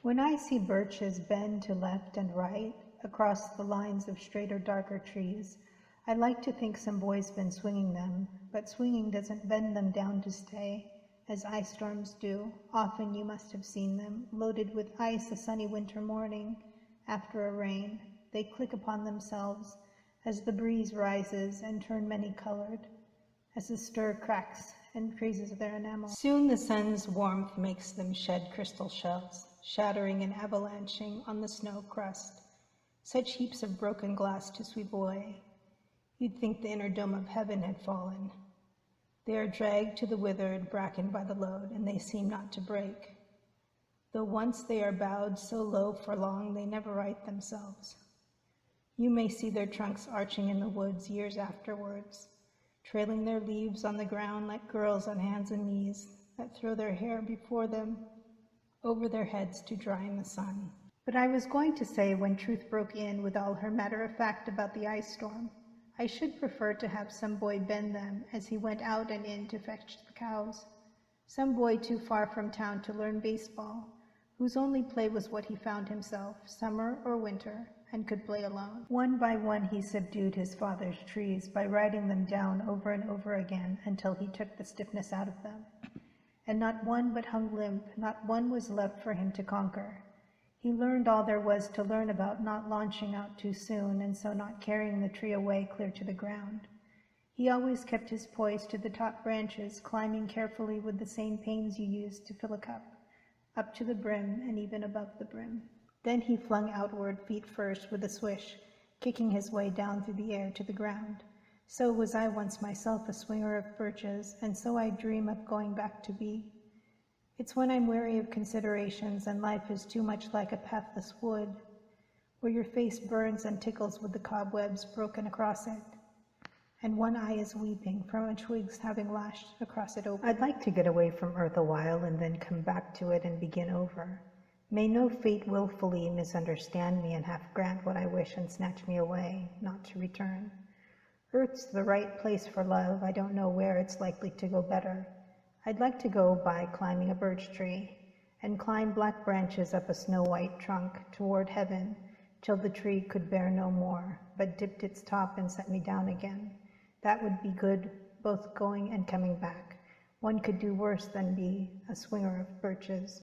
When I see birches bend to left and right across the lines of straighter, darker trees, I like to think some boy's been swinging them, but swinging doesn't bend them down to stay, as ice storms do. Often you must have seen them, loaded with ice a sunny winter morning after a rain. They click upon themselves as the breeze rises and turn many-colored, as the stir cracks and crazes their enamel. Soon the sun's warmth makes them shed crystal shells, shattering and avalanching on the snow-crust, such heaps of broken glass to sweep away. You'd think the inner dome of heaven had fallen. They are dragged to the withered bracken by the load, and they seem not to break. Though once they are bowed so low for long, they never right themselves. You may see their trunks arching in the woods years afterwards, trailing their leaves on the ground like girls on hands and knees that throw their hair before them over their heads to dry in the sun. But I was going to say, when truth broke in with all her matter-of-fact about the ice storm, I should prefer to have some boy bend them as he went out and in to fetch the cows. Some boy too far from town to learn baseball, whose only play was what he found himself, summer or winter, and could play alone. One by one he subdued his father's trees by riding them down over and over again until he took the stiffness out of them. And not one but hung limp, not one was left for him to conquer. He learned all there was to learn about not launching out too soon, and so not carrying the tree away clear to the ground. He always kept his poise to the top branches, climbing carefully with the same pains you use to fill a cup, up to the brim and even above the brim. Then he flung outward, feet first, with a swish, kicking his way down through the air to the ground. So was I once myself a swinger of birches, and so I dream of going back to be. It's when I'm weary of considerations and life is too much like a pathless wood, where your face burns and tickles with the cobwebs broken across it, and one eye is weeping from a twig's having lashed across it open. I'd like to get away from earth a while and then come back to it and begin over. May no fate willfully misunderstand me and half grant what I wish and snatch me away, not to return. Earth's the right place for love. I don't know where it's likely to go better. I'd like to go by climbing a birch tree, and climb black branches up a snow-white trunk toward heaven, till the tree could bear no more, but dipped its top and set me down again. That would be good, both going and coming back. One could do worse than be a swinger of birches.